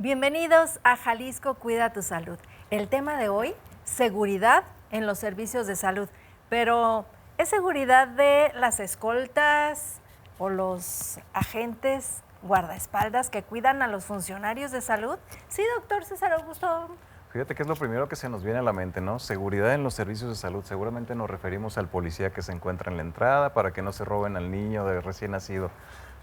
Bienvenidos a Jalisco Cuida tu Salud. El tema de hoy, seguridad en los servicios de salud. Pero, ¿es seguridad de las escoltas o los agentes guardaespaldas que cuidan a los funcionarios de salud? Sí, doctor César Augusto. Fíjate que es lo primero que se nos viene a la mente, ¿no? Seguridad en los servicios de salud. Seguramente nos referimos al policía que se encuentra en la entrada para que no se roben al niño de recién nacido.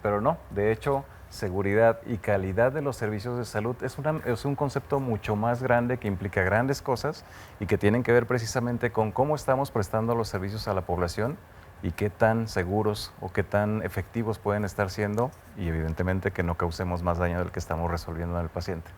Pero no, de hecho, seguridad y calidad de los servicios de salud es un concepto mucho más grande que implica grandes cosas y que tienen que ver precisamente con cómo estamos prestando los servicios a la población y qué tan seguros o qué tan efectivos pueden estar siendo y evidentemente que no causemos más daño del que estamos resolviendo en el paciente.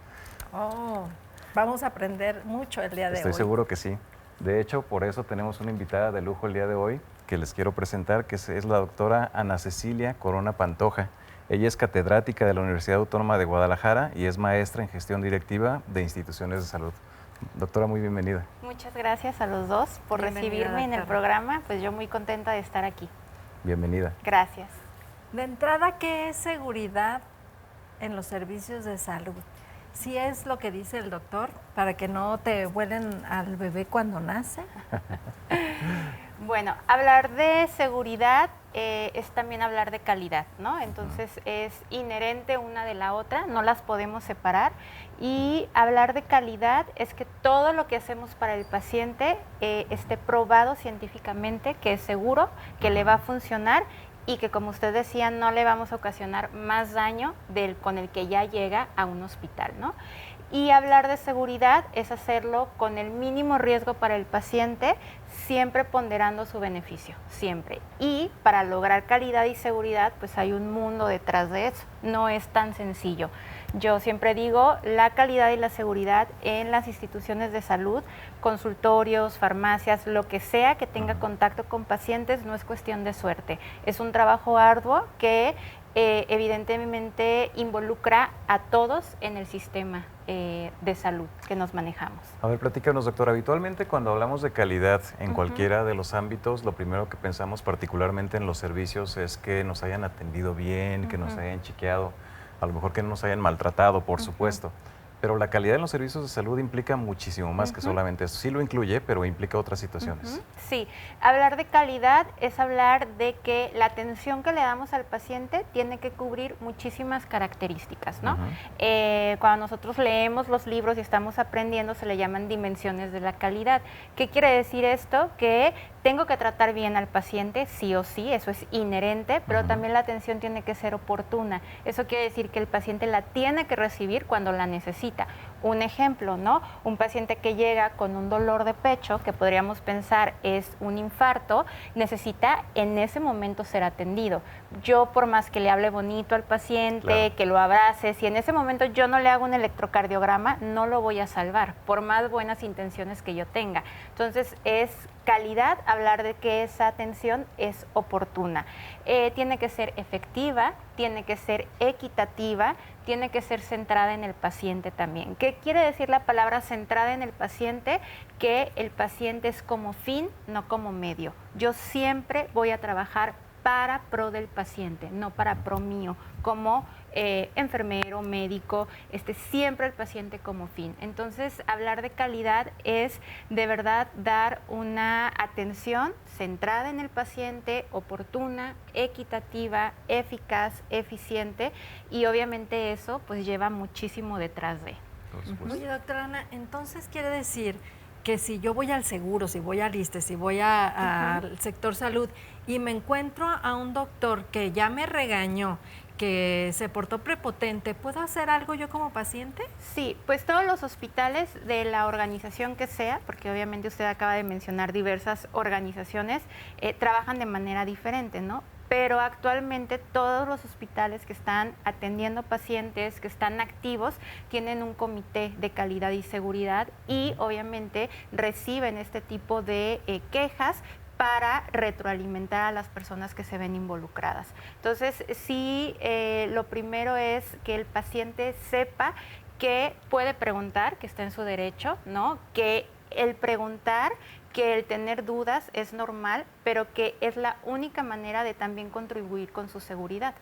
Oh, vamos a aprender mucho el día de hoy. Estoy seguro que sí. De hecho, por eso tenemos una invitada de lujo el día de hoy que les quiero presentar, que es la doctora Ana Cecilia Corona Pantoja. Ella es catedrática de la Universidad Autónoma de Guadalajara y es maestra en gestión directiva de instituciones de salud. Doctora, muy bienvenida. Muchas gracias a los dos por recibirme en el programa. Pues yo muy contenta de estar aquí. Bienvenida. Gracias. De entrada, ¿qué es seguridad en los servicios de salud? ¿Sí es lo que dice el doctor para que no te vuelen al bebé cuando nace? Bueno, hablar de seguridad es también hablar de calidad, ¿no? Entonces es inherente una de la otra, no las podemos separar. Y hablar de calidad es que todo lo que hacemos para el paciente esté probado científicamente, que es seguro, que le va a funcionar y que, como usted decía, no le vamos a ocasionar más daño con el que ya llega a un hospital, ¿no? Y hablar de seguridad es hacerlo con el mínimo riesgo para el paciente, siempre ponderando su beneficio, siempre. Y para lograr calidad y seguridad, pues hay un mundo detrás de eso, no es tan sencillo. Yo siempre digo, la calidad y la seguridad en las instituciones de salud, consultorios, farmacias, lo que sea que tenga contacto con pacientes, no es cuestión de suerte. Es un trabajo arduo que evidentemente involucra a todos en el sistema de salud que nos manejamos. A ver, platícanos, doctora. Habitualmente cuando hablamos de calidad en cualquiera de los ámbitos, lo primero que pensamos particularmente en los servicios es que nos hayan atendido bien, que nos hayan chequeado, a lo mejor que no nos hayan maltratado, por supuesto. Pero la calidad en los servicios de salud implica muchísimo más que solamente eso. Sí lo incluye, pero implica otras situaciones. Sí, hablar de calidad es hablar de que la atención que le damos al paciente tiene que cubrir muchísimas características, ¿no? Cuando nosotros leemos los libros y estamos aprendiendo, se le llaman dimensiones de la calidad. ¿Qué quiere decir esto? Que tengo que tratar bien al paciente, sí o sí, eso es inherente, pero también la atención tiene que ser oportuna. Eso quiere decir que el paciente la tiene que recibir cuando la necesita. Un ejemplo, ¿no? Un paciente que llega con un dolor de pecho, que podríamos pensar es un infarto, necesita en ese momento ser atendido. Yo, por más que le hable bonito al paciente, que lo abrace, si en ese momento yo no le hago un electrocardiograma, no lo voy a salvar, por más buenas intenciones que yo tenga. Entonces, es calidad hablar de que esa atención es oportuna. Tiene que ser efectiva, tiene que ser equitativa, tiene que ser centrada en el paciente también. ¿Qué quiere decir la palabra centrada en el paciente? Que el paciente es como fin, no como medio. Yo siempre voy a trabajar para pro del paciente, no para pro mío, como enfermero, médico, siempre el paciente como fin. Entonces, hablar de calidad es de verdad dar una atención centrada en el paciente, oportuna, equitativa, eficaz, eficiente, y obviamente eso pues lleva muchísimo detrás de. Oye, doctora Ana, entonces quiere decir que si yo voy al seguro, si voy al ISSSTE, si voy al sector salud y me encuentro a un doctor que ya me regañó, que se portó prepotente, ¿puedo hacer algo yo como paciente? Sí, pues todos los hospitales de la organización que sea, porque obviamente usted acaba de mencionar diversas organizaciones, trabajan de manera diferente, ¿no? Pero actualmente todos los hospitales que están atendiendo pacientes, que están activos, tienen un comité de calidad y seguridad y obviamente reciben este tipo de quejas para retroalimentar a las personas que se ven involucradas. Entonces, sí, lo primero es que el paciente sepa que puede preguntar, que está en su derecho, ¿no? Que el preguntar, que el tener dudas es normal, pero que es la única manera de también contribuir con su seguridad.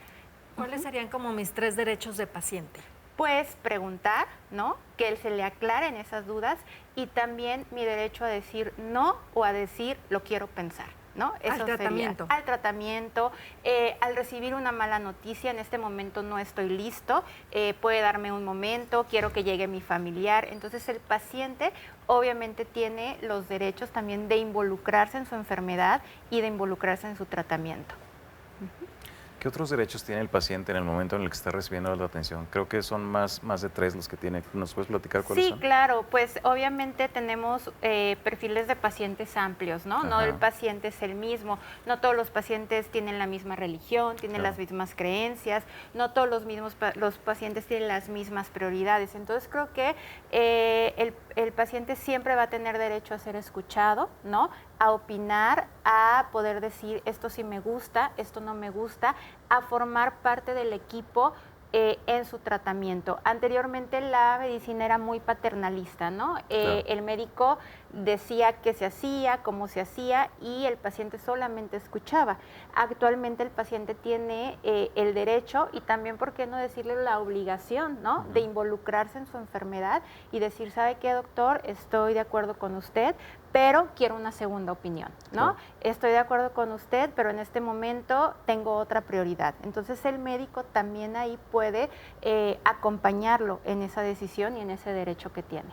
¿Cuáles serían como mis 3 derechos de paciente? Pues preguntar, ¿no? Que él se le aclaren esas dudas y también mi derecho a decir no o a decir lo quiero pensar, ¿no? Al tratamiento. Al tratamiento, al recibir una mala noticia, en este momento no estoy listo, puede darme un momento, quiero que llegue mi familiar. Entonces el paciente obviamente tiene los derechos también de involucrarse en su enfermedad y de involucrarse en su tratamiento. ¿Qué otros derechos tiene el paciente en el momento en el que está recibiendo la atención? Creo que son más de 3 los que tiene. ¿Nos puedes platicar cuáles son? Sí, claro, pues obviamente tenemos perfiles de pacientes amplios, ¿no? Ajá. No el paciente es el mismo, no todos los pacientes tienen la misma religión, tienen Claro. las mismas creencias, no todos los pacientes tienen las mismas prioridades. Entonces creo que el paciente siempre va a tener derecho a ser escuchado, ¿no? A opinar, a poder decir esto sí me gusta, esto no me gusta, a formar parte del equipo en su tratamiento. Anteriormente la medicina era muy paternalista, ¿no? Claro. El médico decía qué se hacía, cómo se hacía y el paciente solamente escuchaba. Actualmente el paciente tiene el derecho y también, ¿por qué no decirle la obligación, ¿no? De involucrarse en su enfermedad y decir, ¿sabe qué, doctor? Estoy de acuerdo con usted, pero quiero una segunda opinión, ¿no? Claro. Estoy de acuerdo con usted, pero en este momento tengo otra prioridad. Entonces el médico también ahí puede acompañarlo en esa decisión y en ese derecho que tiene.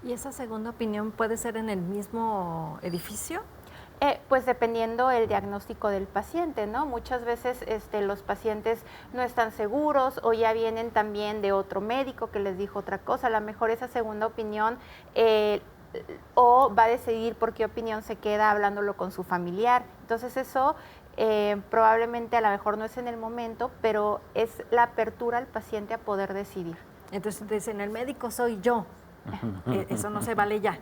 ¿Y esa segunda opinión puede ser en el mismo edificio? Pues dependiendo el diagnóstico del paciente, ¿no? Muchas veces los pacientes no están seguros o ya vienen también de otro médico que les dijo otra cosa. A lo mejor esa segunda opinión o va a decidir por qué opinión se queda hablándolo con su familiar. Entonces eso probablemente a lo mejor no es en el momento, pero es la apertura al paciente a poder decidir. Entonces dicen, el médico soy yo. Eso no se vale ya.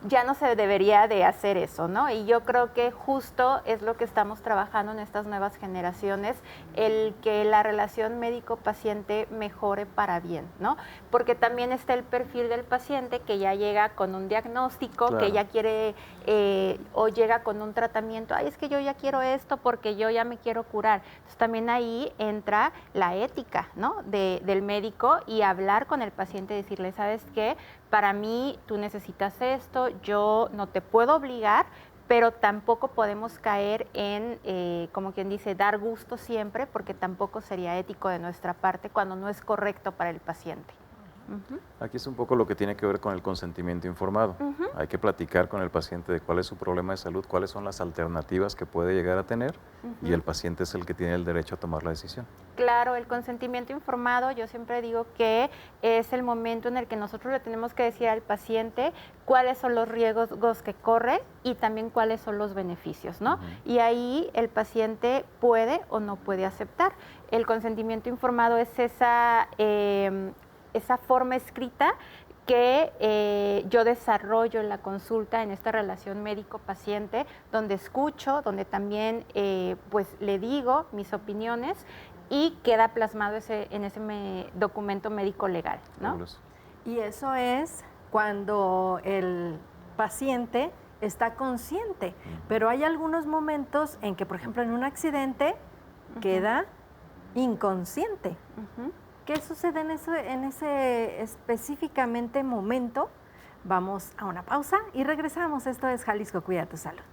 Ya no se debería de hacer eso, ¿no? Y yo creo que justo es lo que estamos trabajando en estas nuevas generaciones, el que la relación médico-paciente mejore para bien, ¿no? Porque también está el perfil del paciente que ya llega con un diagnóstico, Claro. que ya quiere o llega con un tratamiento, ay, es que yo ya quiero esto porque yo ya me quiero curar. Entonces también ahí entra la ética, ¿no? Del médico y hablar con el paciente, decirle, ¿sabes qué? Para mí tú necesitas esto, yo no te puedo obligar, pero tampoco podemos caer en, como quien dice, dar gusto siempre, porque tampoco sería ético de nuestra parte cuando no es correcto para el paciente. Aquí es un poco lo que tiene que ver con el consentimiento informado. Hay que platicar con el paciente de cuál es su problema de salud, cuáles son las alternativas que puede llegar a tener y el paciente es el que tiene el derecho a tomar la decisión. Claro, el consentimiento informado, yo siempre digo que es el momento en el que nosotros le tenemos que decir al paciente cuáles son los riesgos que corre y también cuáles son los beneficios, ¿no? Y ahí el paciente puede o no puede aceptar. El consentimiento informado es esa forma escrita que yo desarrollo en la consulta, en esta relación médico-paciente, donde escucho, donde también pues le digo mis opiniones y queda plasmado en ese documento médico legal, ¿no? Fabuloso. Y eso es cuando el paciente está consciente, pero hay algunos momentos en que, por ejemplo, en un accidente queda inconsciente. ¿Qué sucede en ese específicamente momento? Vamos a una pausa y regresamos. Esto es Jalisco Cuida tu Salud.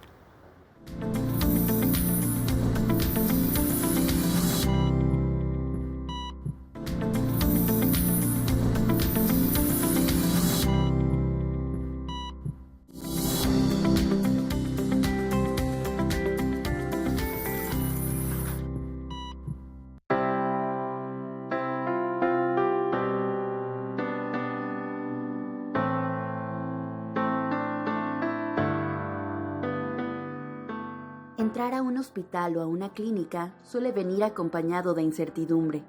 Entrar a un hospital o a una clínica suele venir acompañado de incertidumbre.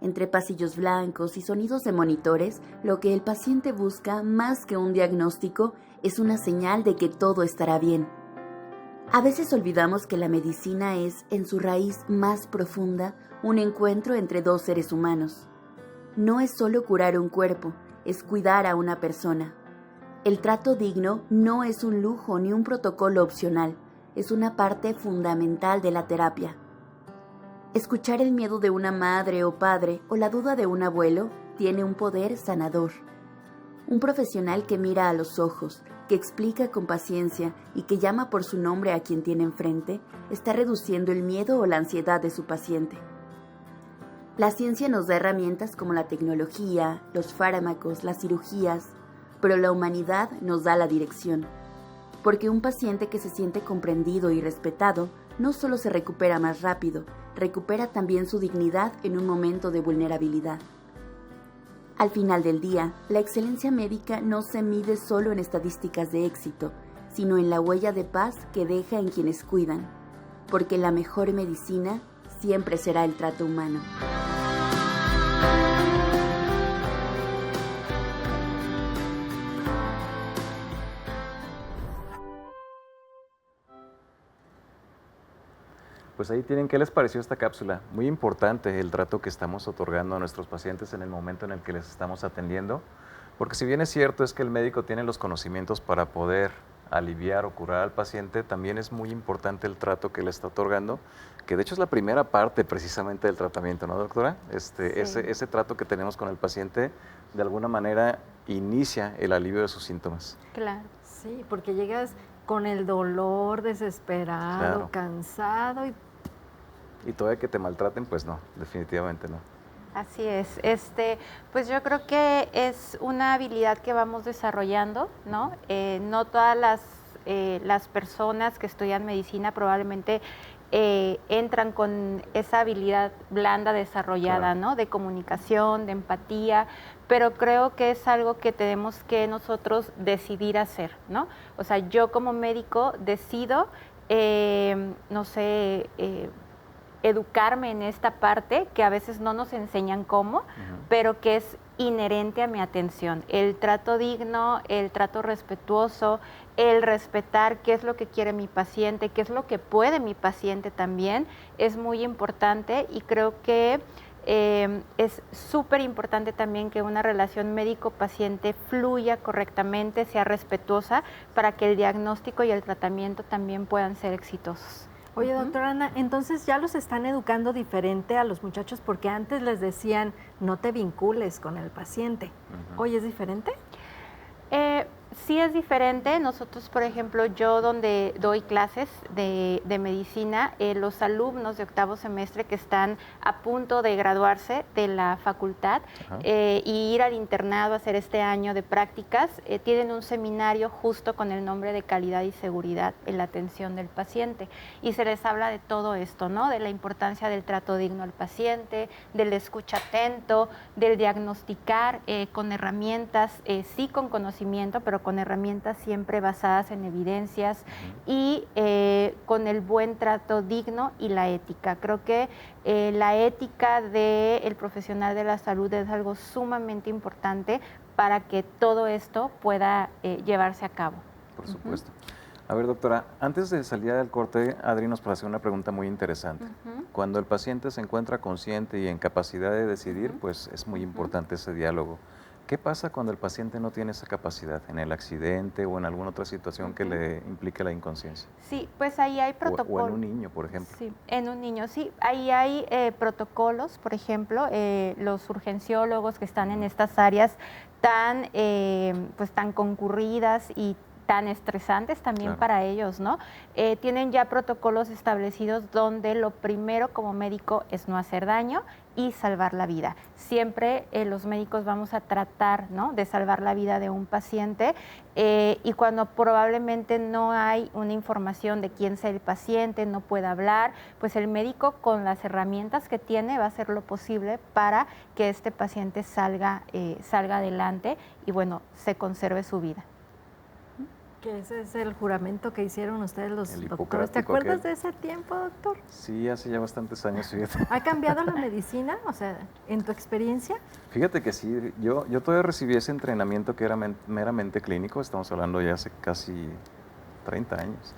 Entre pasillos blancos y sonidos de monitores, lo que el paciente busca más que un diagnóstico es una señal de que todo estará bien. A veces olvidamos que la medicina es, en su raíz más profunda, un encuentro entre dos seres humanos. No es solo curar un cuerpo, es cuidar a una persona. El trato digno no es un lujo ni un protocolo opcional, es una parte fundamental de la terapia. Escuchar el miedo de una madre o padre o la duda de un abuelo tiene un poder sanador. Un profesional que mira a los ojos, que explica con paciencia y que llama por su nombre a quien tiene enfrente, está reduciendo el miedo o la ansiedad de su paciente. La ciencia nos da herramientas como la tecnología, los fármacos, las cirugías, pero la humanidad nos da la dirección. Porque un paciente que se siente comprendido y respetado no solo se recupera más rápido, recupera también su dignidad en un momento de vulnerabilidad. Al final del día, la excelencia médica no se mide solo en estadísticas de éxito, sino en la huella de paz que deja en quienes cuidan, porque la mejor medicina siempre será el trato humano. Pues ahí tienen, ¿qué les pareció esta cápsula? Muy importante el trato que estamos otorgando a nuestros pacientes en el momento en el que les estamos atendiendo, porque si bien es cierto es que el médico tiene los conocimientos para poder aliviar o curar al paciente, también es muy importante el trato que le está otorgando, que de hecho es la primera parte precisamente del tratamiento, ¿no, doctora? Sí. Ese trato que tenemos con el paciente de alguna manera inicia el alivio de sus síntomas. Claro. Sí, porque llegas con el dolor, desesperado, Claro. cansado Y todavía que te maltraten, pues no, definitivamente no. Así es. Pues yo creo que es una habilidad que vamos desarrollando, ¿no? No todas las personas que estudian medicina probablemente entran con esa habilidad blanda desarrollada, Claro. ¿no? De comunicación, de empatía, pero creo que es algo que tenemos que nosotros decidir hacer, ¿no? O sea, yo como médico decido, no sé, educarme en esta parte que a veces no nos enseñan cómo, pero que es inherente a mi atención. El trato digno, el trato respetuoso, el respetar qué es lo que quiere mi paciente, qué es lo que puede mi paciente también, es muy importante y creo que es súper importante también que una relación médico-paciente fluya correctamente, sea respetuosa, para que el diagnóstico y el tratamiento también puedan ser exitosos. Oye, doctora Ana, entonces ya los están educando diferente a los muchachos porque antes les decían no te vincules con el paciente. ¿Hoy es diferente? Sí es diferente. Nosotros, por ejemplo, yo donde doy clases de medicina, los alumnos de octavo semestre que están a punto de graduarse de la facultad y ir al internado a hacer este año de prácticas, tienen un seminario justo con el nombre de calidad y seguridad en la atención del paciente. Y se les habla de todo esto, ¿no? De la importancia del trato digno al paciente, del escucha atento, del diagnosticar con herramientas, sí con conocimiento, pero con herramientas siempre basadas en evidencias y con el buen trato digno y la ética. Creo que la ética del profesional de la salud es algo sumamente importante para que todo esto pueda llevarse a cabo. Por supuesto. A ver, doctora, antes de salir del corte, Adri nos hace una pregunta muy interesante. Cuando el paciente se encuentra consciente y en capacidad de decidir, pues es muy importante ese diálogo. ¿Qué pasa cuando el paciente no tiene esa capacidad, en el accidente o en alguna otra situación que le implique la inconsciencia? Sí, pues ahí hay protocolos. O en un niño, por ejemplo. Sí, en un niño, sí. Ahí hay protocolos, por ejemplo, los urgenciólogos que están en estas áreas tan, pues, tan concurridas y tan estresantes también Claro. para ellos, ¿no? Tienen ya protocolos establecidos donde lo primero como médico es no hacer daño y salvar la vida. Siempre los médicos vamos a tratar, ¿no?, de salvar la vida de un paciente y cuando probablemente no hay una información de quién sea el paciente, no puede hablar, pues el médico con las herramientas que tiene va a hacer lo posible para que este paciente salga adelante y, bueno, se conserve su vida. Que ese es el juramento que hicieron ustedes los El doctores. ¿Te hipocrático acuerdas aquel. de ese tiempo, doctor? Sí, hace ya bastantes años, fíjate. ¿Ha cambiado la medicina? O sea, en tu experiencia. Fíjate que sí, yo todavía recibí ese entrenamiento que era meramente clínico, estamos hablando ya hace casi 30 años,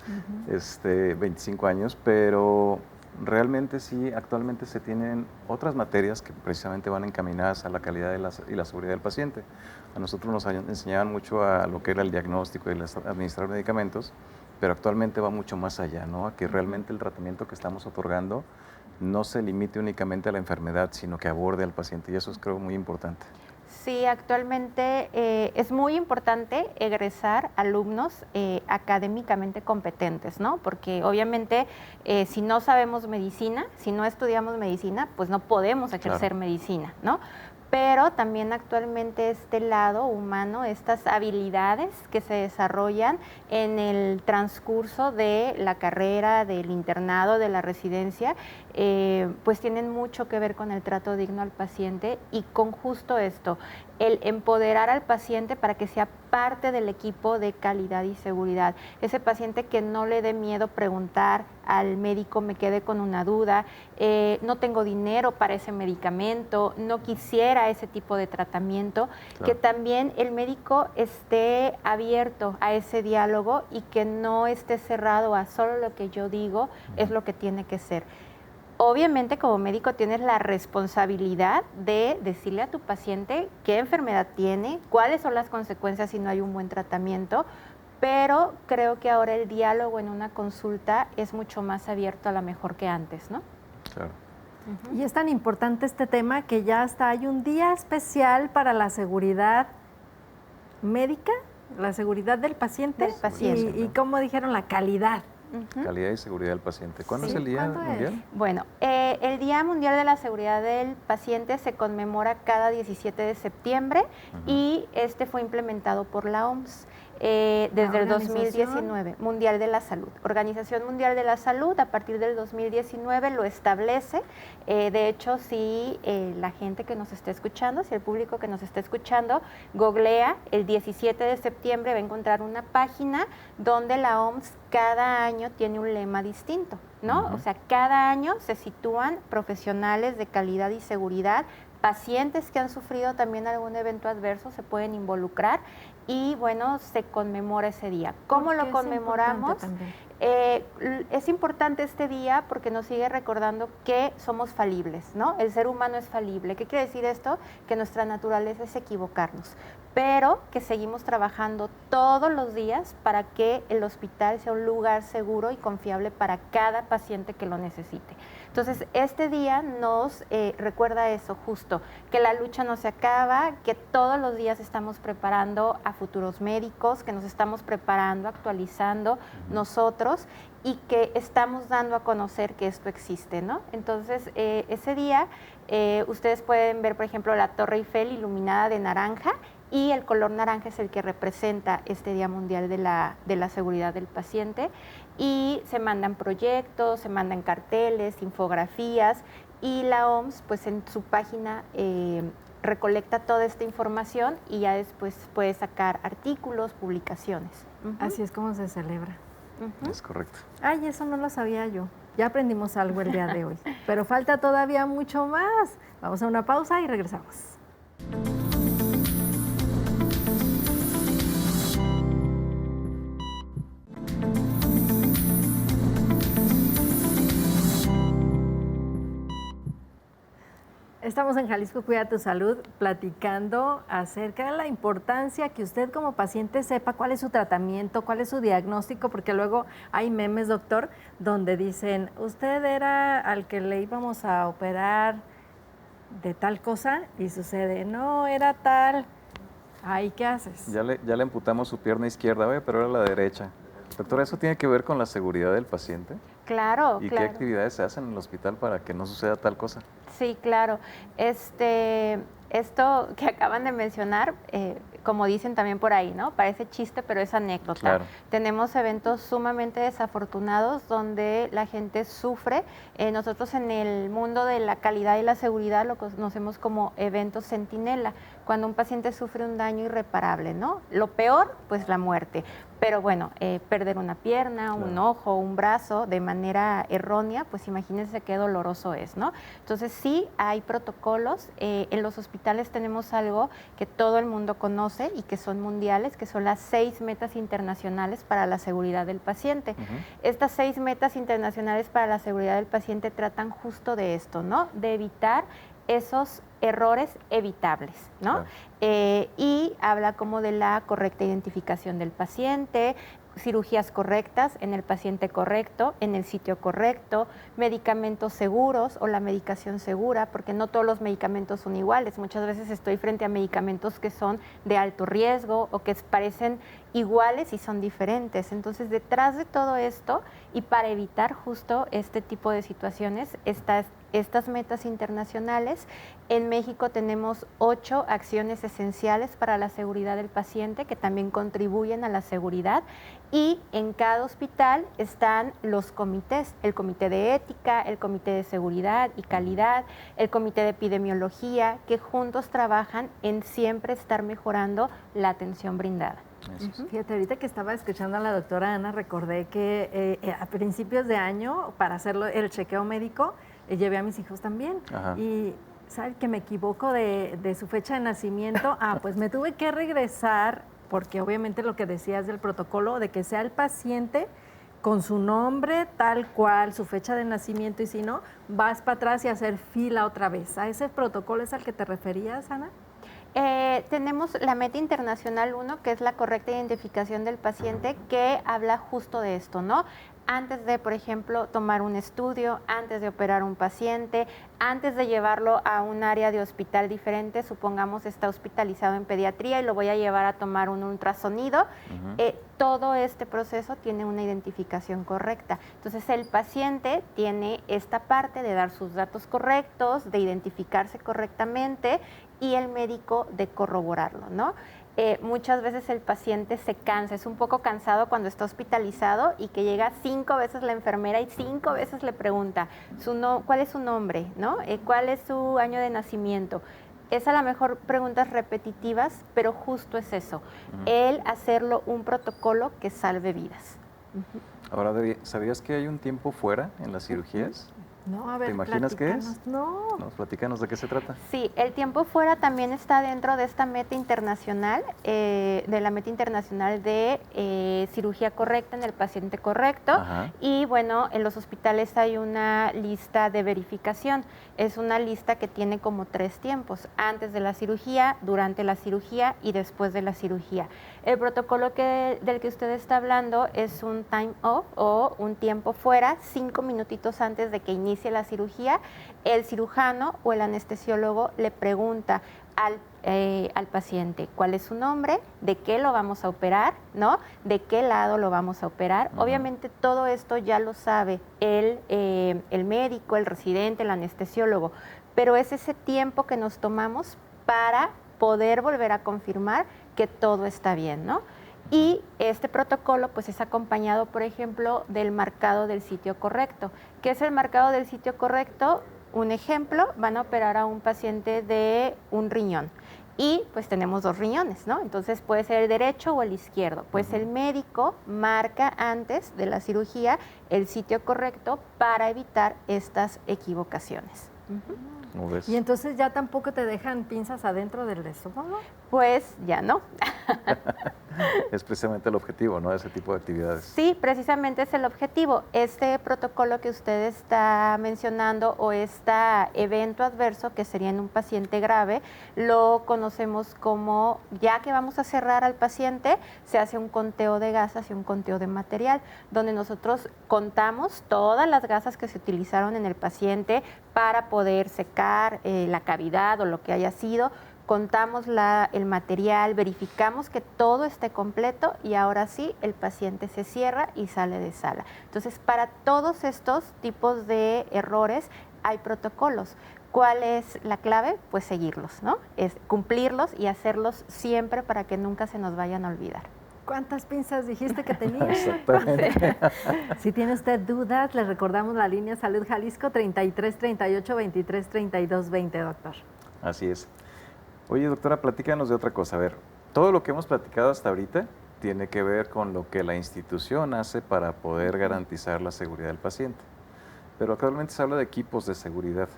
25 años, pero realmente sí, actualmente se tienen otras materias que precisamente van encaminadas a la calidad y la seguridad del paciente. A nosotros nos enseñaban mucho a lo que era el diagnóstico y administrar medicamentos, pero actualmente va mucho más allá, ¿no? A que realmente el tratamiento que estamos otorgando no se limite únicamente a la enfermedad, sino que aborde al paciente, y eso es, creo, muy importante. Sí, actualmente es muy importante egresar alumnos académicamente competentes, ¿no? Porque obviamente si no sabemos medicina, si no estudiamos medicina, pues no podemos ejercer medicina, ¿no? Pero también actualmente este lado humano, estas habilidades que se desarrollan en el transcurso de la carrera, del internado, de la residencia, pues tienen mucho que ver con el trato digno al paciente y con justo esto, el empoderar al paciente para que sea parte del equipo de calidad y seguridad. Ese paciente que no le dé miedo preguntar al médico, me quedé con una duda, no tengo dinero para ese medicamento, no quisiera ese tipo de tratamiento, que también el médico esté abierto a ese diálogo y que no esté cerrado a solo lo que yo digo es lo que tiene que ser. Obviamente, como médico tienes la responsabilidad de decirle a tu paciente qué enfermedad tiene, cuáles son las consecuencias si no hay un buen tratamiento, pero creo que ahora el diálogo en una consulta es mucho más abierto a lo mejor que antes, ¿no? Claro. Y es tan importante este tema que ya hasta hay un día especial para la seguridad médica, la seguridad del paciente. Del paciente. Y como dijeron, la calidad. Calidad y seguridad del paciente. ¿Cuándo es el Día Mundial? Bueno, el Día Mundial de la Seguridad del Paciente se conmemora cada 17 de septiembre y este fue implementado por la OMS. Desde el 2019, Mundial de la Salud. Organización Mundial de la Salud, a partir del 2019 lo establece. De hecho, si la gente que nos está escuchando, si el público que nos está escuchando, googlea el 17 de septiembre, va a encontrar una página donde la OMS cada año tiene un lema distinto, ¿no? O sea, cada año se sitúan profesionales de calidad y seguridad, pacientes que han sufrido también algún evento adverso se pueden involucrar y bueno, se conmemora ese día. ¿Cómo lo conmemoramos? Es importante este día porque nos sigue recordando que somos falibles, ¿no? El ser humano es falible. ¿Qué quiere decir esto? Que nuestra naturaleza es equivocarnos, pero que seguimos trabajando todos los días para que el hospital sea un lugar seguro y confiable para cada paciente que lo necesite. Entonces, este día nos recuerda eso justo, que la lucha no se acaba, que todos los días estamos preparando a futuros médicos, que nos estamos preparando, actualizando nosotros y que estamos dando a conocer que esto existe, ¿no? Entonces, ese día ustedes pueden ver, por ejemplo, la Torre Eiffel iluminada de naranja y el color naranja es el que representa este Día Mundial de la Seguridad del Paciente y se mandan proyectos, se mandan carteles, infografías y la OMS pues en su página recolecta toda esta información y ya después puede sacar artículos, publicaciones. Así es como se celebra. Es correcto. Ay, eso no lo sabía yo. Ya aprendimos algo el día de hoy, pero falta todavía mucho más. Vamos a una pausa y regresamos. Estamos en Jalisco Cuida tu Salud platicando acerca de la importancia que usted como paciente sepa cuál es su tratamiento, cuál es su diagnóstico, porque luego hay memes, doctor, donde dicen, usted era al que le íbamos a operar de tal cosa y sucede, no, era tal. Ay, ¿qué haces? Ya le amputamos su pierna izquierda, pero era la derecha. Doctora, ¿eso tiene que ver con la seguridad del paciente? Claro, ¿Y claro. qué actividades se hacen en el hospital para que no suceda tal cosa? Sí, claro. Esto que acaban de mencionar, como dicen también por ahí, ¿no? Parece chiste, pero es anécdota. Claro. Tenemos eventos sumamente desafortunados donde la gente sufre. Nosotros en el mundo de la calidad y la seguridad lo conocemos como eventos centinela, cuando un paciente sufre un daño irreparable, ¿no? Lo peor, pues la muerte. Pero bueno, perder una pierna, un ojo, un brazo de manera errónea, pues imagínense qué doloroso es, ¿no? Entonces sí hay protocolos. En los hospitales tenemos algo que todo el mundo conoce y que son mundiales, que son las 6 metas internacionales para la seguridad del paciente. Estas 6 metas internacionales para la seguridad del paciente tratan justo de esto, ¿no? De evitar esos errores evitables, ¿no? Claro. Y habla como de la correcta identificación del paciente, cirugías correctas en el paciente correcto, en el sitio correcto, medicamentos seguros o la medicación segura, porque no todos los medicamentos son iguales. Muchas veces estoy frente a medicamentos que son de alto riesgo o que parecen iguales y son diferentes. Entonces, detrás de todo esto, y para evitar justo este tipo de situaciones, estas metas internacionales, en México tenemos 8 acciones esenciales para la seguridad del paciente que también contribuyen a la seguridad, y en cada hospital están los comités, el comité de ética, el comité de seguridad y calidad, el comité de epidemiología, que juntos trabajan en siempre estar mejorando la atención brindada. Fíjate, ahorita que estaba escuchando a la doctora Ana, recordé que a principios de año, para hacer el chequeo médico, llevé a mis hijos también. Ajá. Y ¿sabes que me equivoco de su fecha de nacimiento? Pues me tuve que regresar, porque obviamente lo que decías del protocolo, de que sea el paciente con su nombre tal cual, su fecha de nacimiento, y si no, vas para atrás y hacer fila otra vez. ¿A ese protocolo es al que te referías, Ana? Tenemos la meta internacional 1, que es la correcta identificación del paciente, que habla justo de esto, ¿no? Antes de, por ejemplo, tomar un estudio, antes de operar un paciente, antes de llevarlo a un área de hospital diferente, supongamos está hospitalizado en pediatría y lo voy a llevar a tomar un ultrasonido, todo este proceso tiene una identificación correcta. Entonces, el paciente tiene esta parte de dar sus datos correctos, de identificarse correctamente, y el médico de corroborarlo, ¿no? Muchas veces el paciente se cansa, es un poco cansado cuando está hospitalizado y que llega 5 veces la enfermera y 5 veces le pregunta cuál es su nombre, ¿no? ¿Cuál es su año de nacimiento? Es a lo mejor preguntas repetitivas, pero justo es eso, el hacerlo un protocolo que salve vidas. Ahora, ¿sabías que hay un tiempo fuera en las cirugías? No, a ver, ¿te imaginas qué es? No. Platícanos de qué se trata. Sí, el tiempo fuera también está dentro de esta meta internacional, de la meta internacional de cirugía correcta en el paciente correcto. Ajá. Y bueno, en los hospitales hay una lista de verificación. Es una lista que tiene como 3 tiempos: antes de la cirugía, durante la cirugía y después de la cirugía. El protocolo del que usted está hablando es un time off, o un tiempo fuera, 5 minutitos antes de que inicie la cirugía. El cirujano o el anestesiólogo le pregunta al paciente cuál es su nombre, de qué lo vamos a operar, ¿no? De qué lado lo vamos a operar. Obviamente todo esto ya lo sabe el médico, el residente, el anestesiólogo, pero es ese tiempo que nos tomamos para poder volver a confirmar que todo está bien, ¿no? Y este protocolo pues es acompañado, por ejemplo, del marcado del sitio correcto. ¿Qué es el marcado del sitio correcto? Un ejemplo, van a operar a un paciente de un riñón y pues tenemos 2 riñones, ¿no? Entonces puede ser el derecho o el izquierdo. Pues el médico marca antes de la cirugía el sitio correcto para evitar estas equivocaciones. ¿Y entonces ya tampoco te dejan pinzas adentro del estómago? Pues ya no. Es precisamente el objetivo, ¿no? Ese tipo de actividades. Sí, precisamente es el objetivo. Este protocolo que usted está mencionando, o este evento adverso que sería en un paciente grave, lo conocemos como, ya que vamos a cerrar al paciente, se hace un conteo de gasas y un conteo de material, donde nosotros contamos todas las gasas que se utilizaron en el paciente para poder secar la cavidad o lo que haya sido. Contamos el material, verificamos que todo esté completo y ahora sí el paciente se cierra y sale de sala. Entonces, para todos estos tipos de errores hay protocolos. ¿Cuál es la clave? Pues seguirlos, ¿no? Es cumplirlos y hacerlos siempre para que nunca se nos vayan a olvidar. ¿Cuántas pinzas dijiste que tenía? Exactamente. Si tiene usted dudas, le recordamos la línea Salud Jalisco 33 38 23 32 20, doctor. Así es. Oye, doctora, platícanos de otra cosa. A ver, todo lo que hemos platicado hasta ahorita tiene que ver con lo que la institución hace para poder garantizar la seguridad del paciente. Pero actualmente se habla de equipos de seguridad,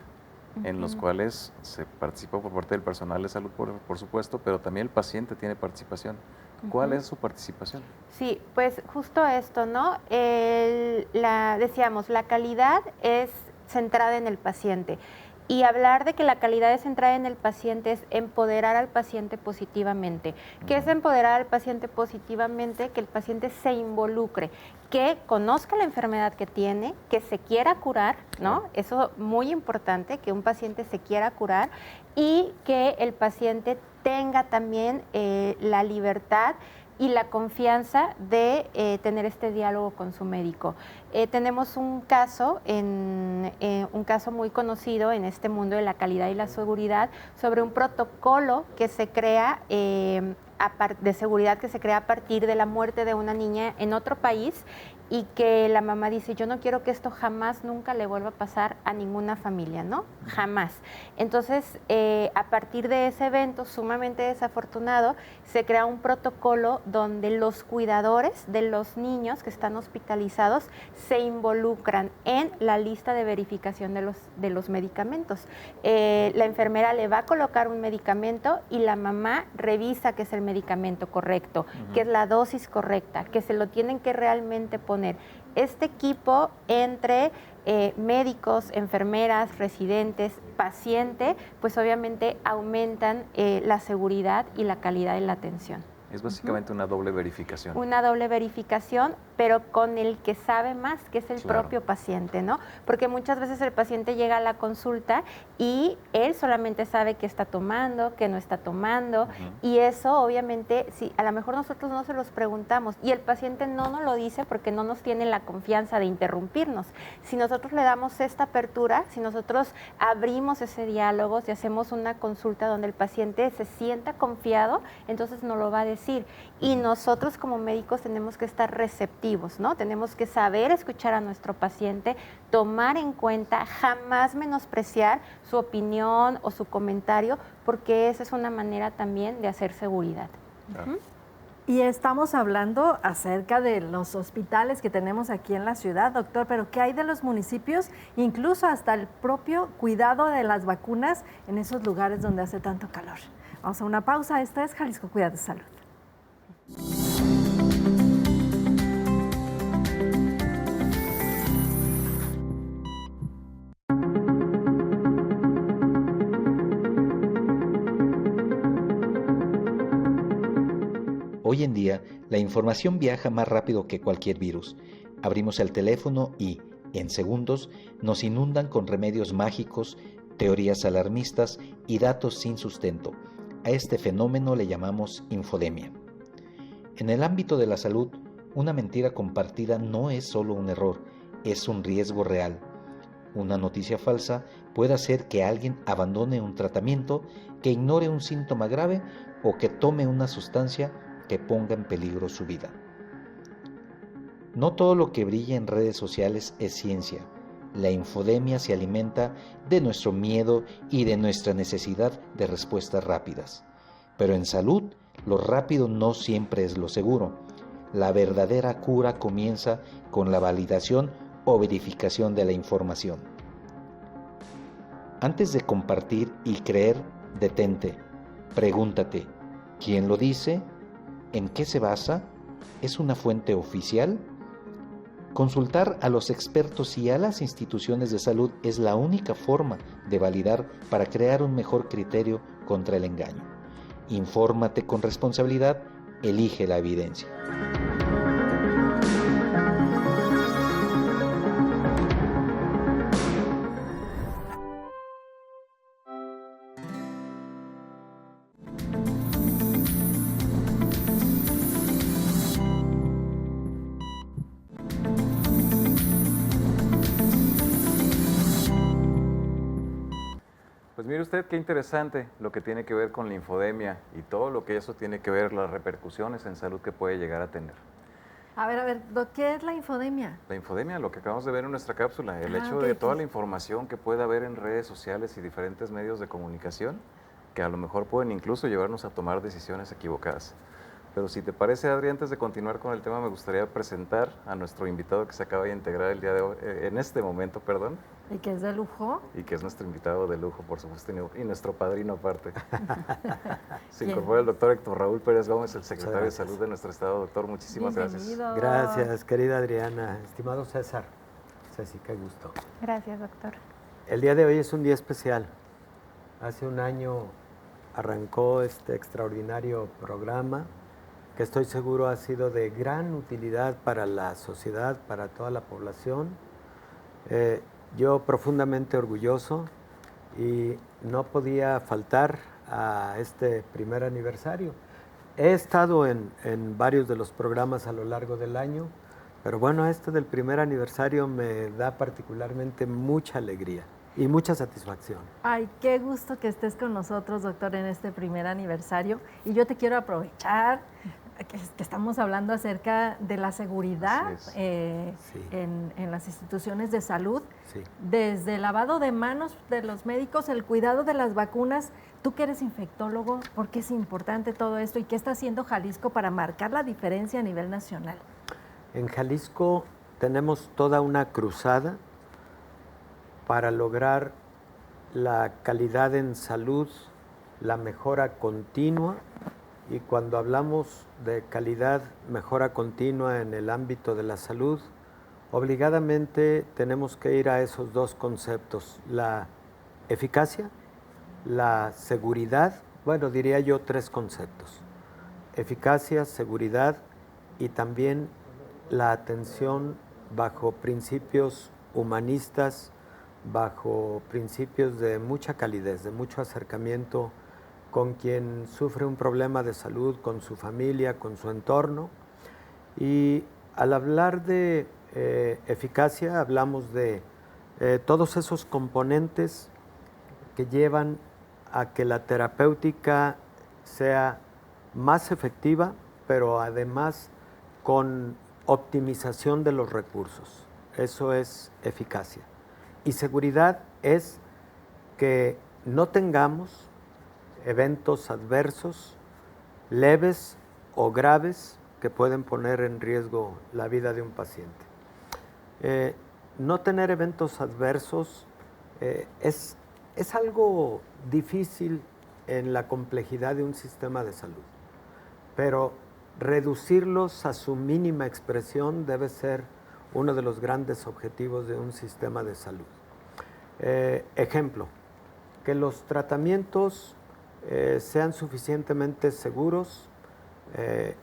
en los cuales se participa por parte del personal de salud, por supuesto, pero también el paciente tiene participación. ¿Cuál es su participación? Sí, pues justo esto, ¿no? Decíamos, la calidad es centrada en el paciente. Y hablar de que la calidad es centrada en el paciente es empoderar al paciente positivamente. ¿Qué es empoderar al paciente positivamente? Que el paciente se involucre, que conozca la enfermedad que tiene, que se quiera curar, ¿no? Eso muy importante, que un paciente se quiera curar y que el paciente tenga también la libertad y la confianza de tener este diálogo con su médico. Tenemos un caso muy conocido en este mundo de la calidad y la seguridad sobre un protocolo que se crea de seguridad que se crea a partir de la muerte de una niña en otro país y que la mamá dice, yo no quiero que esto jamás, nunca le vuelva a pasar a ninguna familia, ¿no? Jamás. Entonces, a partir de ese evento sumamente desafortunado, se crea un protocolo donde los cuidadores de los niños que están hospitalizados se involucran en la lista de verificación de los medicamentos. La enfermera le va a colocar un medicamento y la mamá revisa que es el medicamento correcto, que es la dosis correcta, que se lo tienen que realmente poner. Este equipo entre médicos, enfermeras, residentes, paciente, pues obviamente aumentan la seguridad y la calidad de la atención. Es básicamente una doble verificación. Una doble verificación, pero con el que sabe más, que es el propio paciente, ¿no? Porque muchas veces el paciente llega a la consulta y él solamente sabe qué está tomando, qué no está tomando, y eso obviamente, si a lo mejor nosotros no se los preguntamos y el paciente no nos lo dice porque no nos tiene la confianza de interrumpirnos. Si nosotros le damos esta apertura, si nosotros abrimos ese diálogo, si hacemos una consulta donde el paciente se sienta confiado, entonces nos lo va a decir. Y nosotros como médicos tenemos que estar receptivos, ¿no? Tenemos que saber escuchar a nuestro paciente, tomar en cuenta, jamás menospreciar su opinión o su comentario, porque esa es una manera también de hacer seguridad. Y estamos hablando acerca de los hospitales que tenemos aquí en la ciudad, doctor, pero ¿qué hay de los municipios? Incluso hasta el propio cuidado de las vacunas en esos lugares donde hace tanto calor. Vamos a una pausa. Esta es Jalisco Cuida tu Salud. Hoy en día, la información viaja más rápido que cualquier virus. Abrimos el teléfono y, en segundos, nos inundan con remedios mágicos, teorías alarmistas y datos sin sustento. A este fenómeno le llamamos infodemia. En el ámbito de la salud, una mentira compartida no es solo un error, es un riesgo real. Una noticia falsa puede hacer que alguien abandone un tratamiento, que ignore un síntoma grave o que tome una sustancia que ponga en peligro su vida. No todo lo que brilla en redes sociales es ciencia. La infodemia se alimenta de nuestro miedo y de nuestra necesidad de respuestas rápidas. Pero en salud, lo rápido no siempre es lo seguro. La verdadera cura comienza con la validación o verificación de la información. Antes de compartir y creer, detente. Pregúntate, ¿quién lo dice? ¿En qué se basa? ¿Es una fuente oficial? Consultar a los expertos y a las instituciones de salud es la única forma de validar para crear un mejor criterio contra el engaño. Infórmate con responsabilidad, elige la evidencia. Pues mire usted qué interesante lo que tiene que ver con la infodemia y todo lo que eso tiene que ver, las repercusiones en salud que puede llegar a tener. A ver, ¿qué es la infodemia? La infodemia, lo que acabamos de ver en nuestra cápsula, el hecho de toda la información que puede haber en redes sociales y diferentes medios de comunicación, que a lo mejor pueden incluso llevarnos a tomar decisiones equivocadas. Pero si te parece, Adri, antes de continuar con el tema, me gustaría presentar a nuestro invitado que se acaba de integrar el día de hoy, en este momento, perdón. ¿Y que es de lujo? Y que es nuestro invitado de lujo, por supuesto, y nuestro padrino aparte. Se incorpora el doctor Héctor Raúl Pérez Gómez, el secretario de Salud de nuestro estado. Doctor, muchísimas gracias. Gracias, querida Adriana. Estimado César, Ceci, qué gusto. Gracias, doctor. El día de hoy es un día especial. Hace un año arrancó este extraordinario programa que estoy seguro ha sido de gran utilidad para la sociedad, para toda la población. Yo profundamente orgulloso y no podía faltar a este primer aniversario. He estado en varios de los programas a lo largo del año, pero bueno, este del primer aniversario me da particularmente mucha alegría y mucha satisfacción. Ay, qué gusto que estés con nosotros, doctor, en este primer aniversario. Y yo te quiero aprovechar que estamos hablando acerca de la seguridad Sí. en las instituciones de salud, Sí. desde el lavado de manos de los médicos, el cuidado de las vacunas. Tú que eres infectólogo, ¿por qué es importante todo esto y qué está haciendo Jalisco para marcar la diferencia a nivel nacional? En Jalisco tenemos toda una cruzada para lograr la calidad en salud, la mejora continua, y cuando hablamos de calidad, mejora continua en el ámbito de la salud, obligadamente tenemos que ir a esos dos conceptos, la eficacia, la seguridad, bueno, diría yo tres conceptos, eficacia, seguridad y también la atención bajo principios humanistas, bajo principios de mucha calidez, de mucho acercamiento con quien sufre un problema de salud, con su familia, con su entorno. Y al hablar de eficacia, hablamos de todos esos componentes que llevan a que la terapéutica sea más efectiva, pero además con optimización de los recursos. Eso es eficacia. Y seguridad es que no tengamos eventos adversos, leves o graves, que pueden poner en riesgo la vida de un paciente. No tener eventos adversos es algo difícil en la complejidad de un sistema de salud, pero reducirlos a su mínima expresión debe ser uno de los grandes objetivos de un sistema de salud. Ejemplo, que los tratamientos sean suficientemente seguros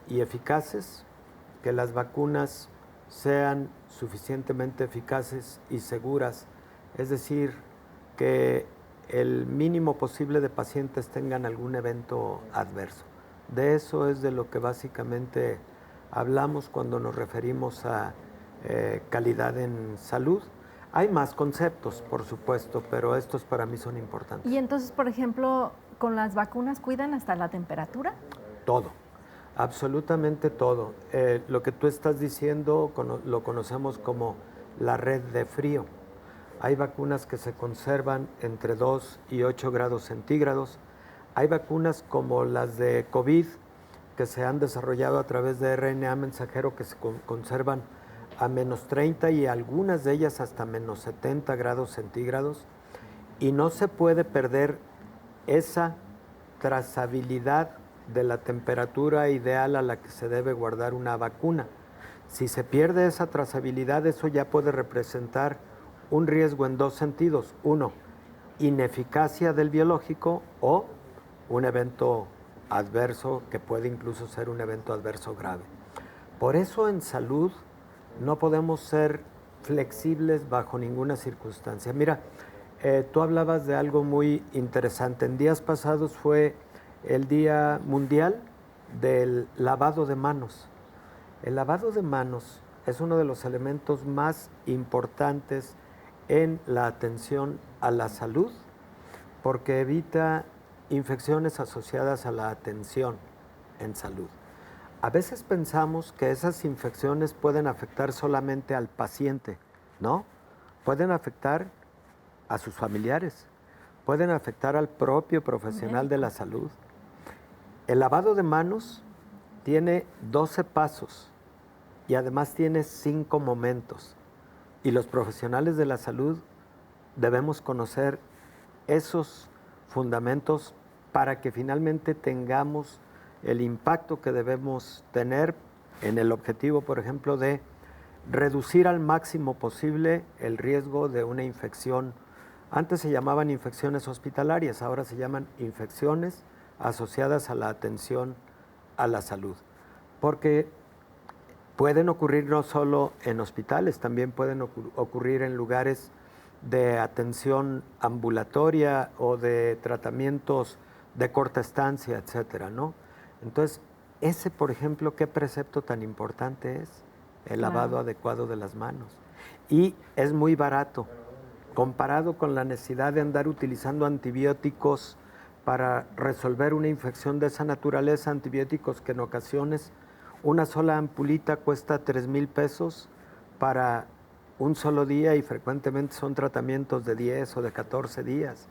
y eficaces, que las vacunas sean suficientemente eficaces y seguras, es decir, que el mínimo posible de pacientes tengan algún evento adverso. De eso es de lo que básicamente hablamos cuando nos referimos a calidad en salud. Hay más conceptos, por supuesto, pero estos para mí son importantes. Y entonces, por ejemplo, ¿con las vacunas cuidan hasta la temperatura? Todo, absolutamente todo. Lo que tú estás diciendo lo conocemos como la red de frío. Hay vacunas que se conservan entre 2 y 8 grados centígrados. Hay vacunas como las de COVID que se han desarrollado a través de RNA mensajero que se conservan a menos 30 y algunas de ellas hasta menos 70 grados centígrados. Y no se puede perder esa trazabilidad de la temperatura ideal a la que se debe guardar una vacuna. Si se pierde esa trazabilidad, eso ya puede representar un riesgo en dos sentidos. Uno, ineficacia del biológico o un evento adverso que puede incluso ser un evento adverso grave. Por eso en salud no podemos ser flexibles bajo ninguna circunstancia. Mira, tú hablabas de algo muy interesante. En días pasados fue el Día Mundial del Lavado de Manos. El lavado de manos es uno de los elementos más importantes en la atención a la salud porque evita infecciones asociadas a la atención en salud. A veces pensamos que esas infecciones pueden afectar solamente al paciente, ¿no? Pueden afectar a sus familiares, pueden afectar al propio profesional de la salud. El lavado de manos tiene 12 pasos y además tiene 5 momentos. Y los profesionales de la salud debemos conocer esos fundamentos para que finalmente tengamos el impacto que debemos tener en el objetivo, por ejemplo, de reducir al máximo posible el riesgo de una infección Antes se llamaban infecciones hospitalarias, ahora se llaman infecciones asociadas a la atención a la salud, porque pueden ocurrir no solo en hospitales, también pueden ocurrir en lugares de atención ambulatoria o de tratamientos de corta estancia, etcétera, ¿no? Entonces, ese, por ejemplo, ¿qué precepto tan importante es? El lavado adecuado de las manos. Y es muy barato, comparado con la necesidad de andar utilizando antibióticos para resolver una infección de esa naturaleza, antibióticos que en ocasiones una sola ampulita cuesta 3,000 pesos para un solo día y frecuentemente son tratamientos de 10 o de 14 días,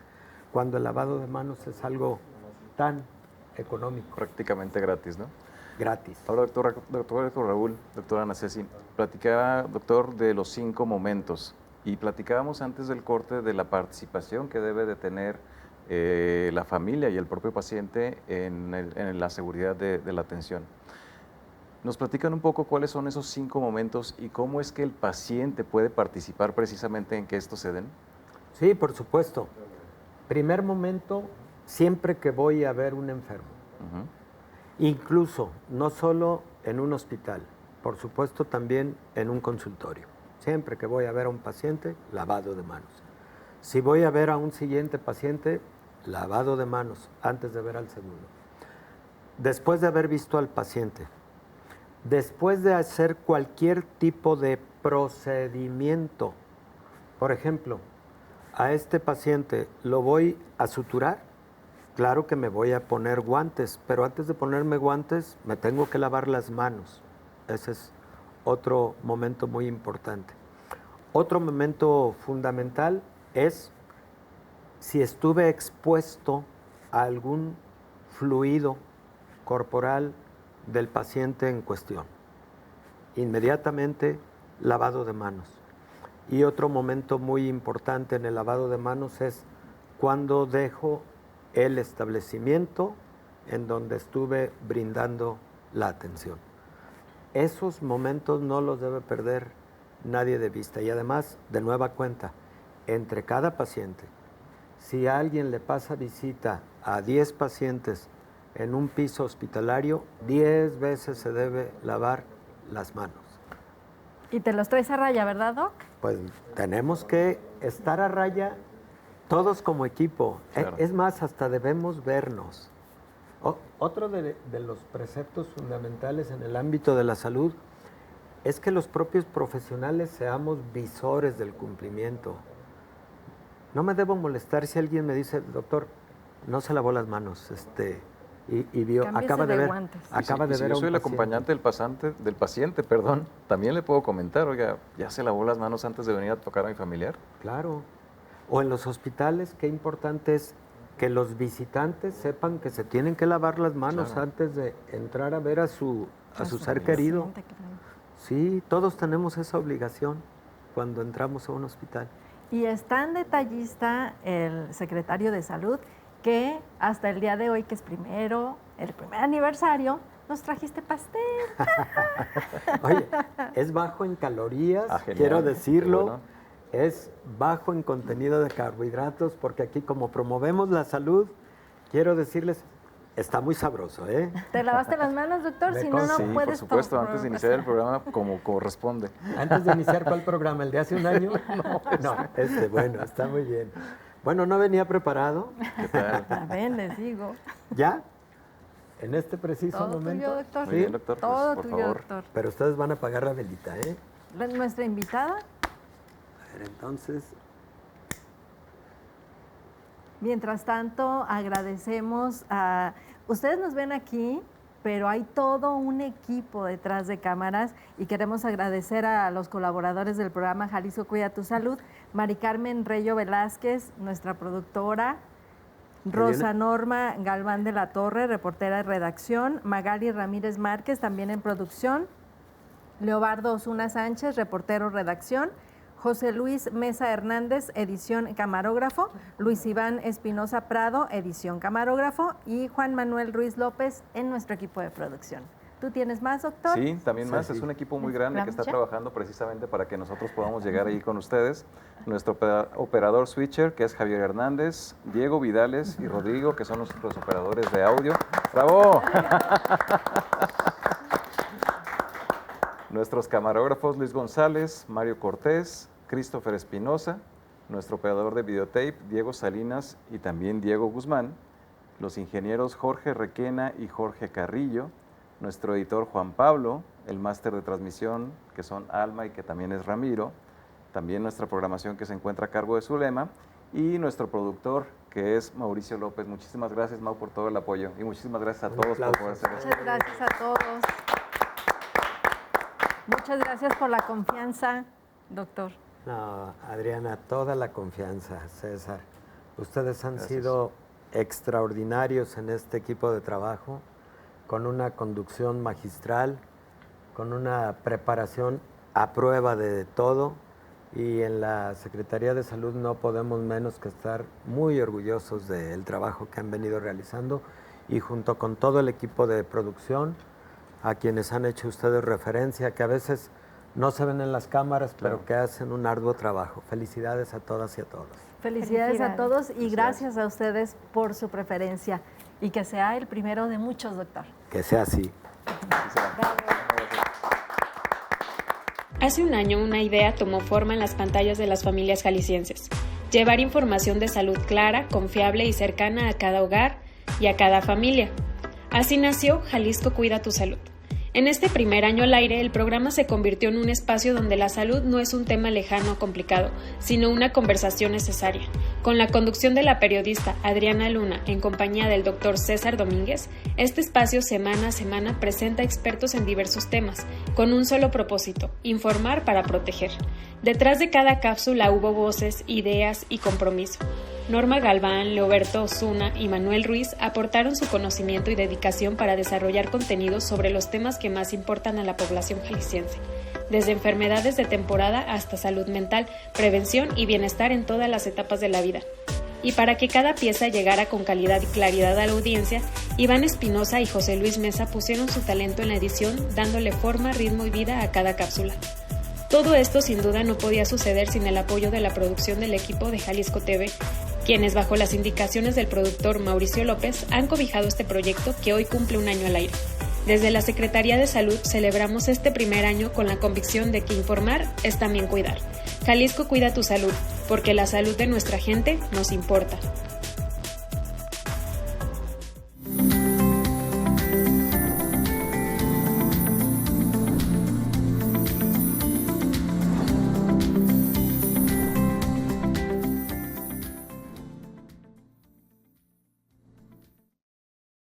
cuando el lavado de manos es algo tan económico. Prácticamente gratis, ¿no? Gratis. Ahora, doctor Raúl, doctora Ana Ceci, platicaba, doctor, de los 5 momentos y platicábamos antes del corte de la participación que debe de tener la familia y el propio paciente en la seguridad de la atención. ¿Nos platican un poco cuáles son esos 5 momentos y cómo es que el paciente puede participar precisamente en que estos se den? Sí, por supuesto. Primer momento, siempre que voy a ver un enfermo. Incluso, no solo en un hospital, por supuesto también en un consultorio. Siempre que voy a ver a un paciente, lavado de manos. Si voy a ver a un siguiente paciente, lavado de manos antes de ver al segundo. Después de haber visto al paciente, después de hacer cualquier tipo de procedimiento, por ejemplo, a este paciente lo voy a suturar, claro que me voy a poner guantes, pero antes de ponerme guantes me tengo que lavar las manos. Ese es otro momento muy importante. Otro momento fundamental es si estuve expuesto a algún fluido corporal del paciente en cuestión. Inmediatamente lavado de manos. Y otro momento muy importante en el lavado de manos es cuando dejo el establecimiento en donde estuve brindando la atención. Esos momentos no los debe perder nadie de vista. Y además, de nueva cuenta, entre cada paciente, si a alguien le pasa visita a 10 pacientes en un piso hospitalario, 10 veces se debe lavar las manos. Y te los traes a raya, ¿verdad, Doc? Pues tenemos que estar a raya todos como equipo. Claro. Es más, hasta debemos vernos. Otro de los preceptos fundamentales en el ámbito de la salud es que los propios profesionales seamos visores del cumplimiento. No me debo molestar si alguien me dice, doctor, no se lavó las manos, y vio, acaba de ver a yo soy el acompañante del paciente, también le puedo comentar, oiga, ¿ya se lavó las manos antes de venir a tocar a mi familiar? Claro. O en los hospitales, qué importante es que los visitantes sepan que se tienen que lavar las manos antes de entrar a ver a su ser querido. Sí, todos tenemos esa obligación cuando entramos a un hospital. Y es tan detallista el secretario de Salud que hasta el día de hoy, que es el primer aniversario, nos trajiste pastel. Oye, es bajo en calorías, quiero decirlo. Bueno. Es bajo en contenido de carbohidratos, porque aquí como promovemos la salud, quiero decirles, está muy sabroso, ¿eh? ¿Te lavaste las manos, doctor? Si no, no puedes... por supuesto, antes de iniciar el programa como corresponde. ¿Antes de iniciar cuál programa? ¿El de hace un año? No, bueno, está muy bien. Bueno, no venía preparado. ¿Qué tal? Ven, les digo. ¿Ya? En este preciso todo momento. Tuyo, doctor. Muy bien, doctor. Todo pues, tuyo, doctor. Pero ustedes van a pagar la velita, ¿eh? Nuestra invitada. A ver, entonces... Mientras tanto, agradecemos a... Ustedes nos ven aquí, pero hay todo un equipo detrás de cámaras y queremos agradecer a los colaboradores del programa Jalisco Cuida tu Salud, Mari Carmen Reyo Velázquez, nuestra productora, Rosa Norma Galván de la Torre, reportera de redacción, Magali Ramírez Márquez, también en producción, Leobardo Osuna Sánchez, reportero redacción, José Luis Mesa Hernández, edición camarógrafo, Luis Iván Espinosa Prado, edición camarógrafo, y Juan Manuel Ruiz López en nuestro equipo de producción. ¿Tú tienes más, doctor? Sí, también más. Sí. Es un equipo muy grande que está ¿Ya? trabajando precisamente para que nosotros podamos llegar ahí con ustedes. Nuestro operador switcher, que es Javier Hernández, Diego Vidales y Rodrigo, que son nuestros operadores de audio. ¡Bravo! Nuestros camarógrafos Luis González, Mario Cortés, Christopher Espinosa, nuestro operador de videotape Diego Salinas y también Diego Guzmán, los ingenieros Jorge Requena y Jorge Carrillo, nuestro editor Juan Pablo, el máster de transmisión que son Alma y que también es Ramiro, también nuestra programación que se encuentra a cargo de Zulema y nuestro productor que es Mauricio López. Muchísimas gracias, Mau, por todo el apoyo y muchísimas gracias a todos por poder hacer esto. Muchas gracias a todos. Muchas gracias por la confianza, doctor. No, Adriana, toda la confianza, César. Ustedes han sido extraordinarios en este equipo de trabajo, con una conducción magistral, con una preparación a prueba de todo, y en la Secretaría de Salud no podemos menos que estar muy orgullosos del trabajo que han venido realizando, y junto con todo el equipo de producción, a quienes han hecho ustedes referencia, que a veces no se ven en las cámaras, pero que hacen un arduo trabajo. Felicidades a todas y a todos. Felicidades a todos y Felicidades. gracias a ustedes por su preferencia y que sea el primero de muchos, doctor. Que sea así. Hace un año una idea tomó forma en las pantallas de las familias jaliscienses: llevar información de salud clara, confiable y cercana a cada hogar y a cada familia. Así nació Jalisco Cuida tu Salud. En este primer año al aire, el programa se convirtió en un espacio donde la salud no es un tema lejano o complicado, sino una conversación necesaria. Con la conducción de la periodista Adriana Luna, en compañía del doctor César Domínguez, este espacio semana a semana presenta expertos en diversos temas, con un solo propósito: informar para proteger. Detrás de cada cápsula hubo voces, ideas y compromiso. Norma Galván, Leoberto Osuna y Manuel Ruiz aportaron su conocimiento y dedicación para desarrollar contenidos sobre los temas que más importan a la población jalisciense, desde enfermedades de temporada hasta salud mental, prevención y bienestar en todas las etapas de la vida. Y para que cada pieza llegara con calidad y claridad a la audiencia, Iván Espinosa y José Luis Mesa pusieron su talento en la edición, dándole forma, ritmo y vida a cada cápsula. Todo esto sin duda no podía suceder sin el apoyo de la producción del equipo de Jalisco TV, quienes bajo las indicaciones del productor Mauricio López han cobijado este proyecto que hoy cumple un año al aire. Desde la Secretaría de Salud celebramos este primer año con la convicción de que informar es también cuidar. Jalisco Cuida tu Salud, porque la salud de nuestra gente nos importa.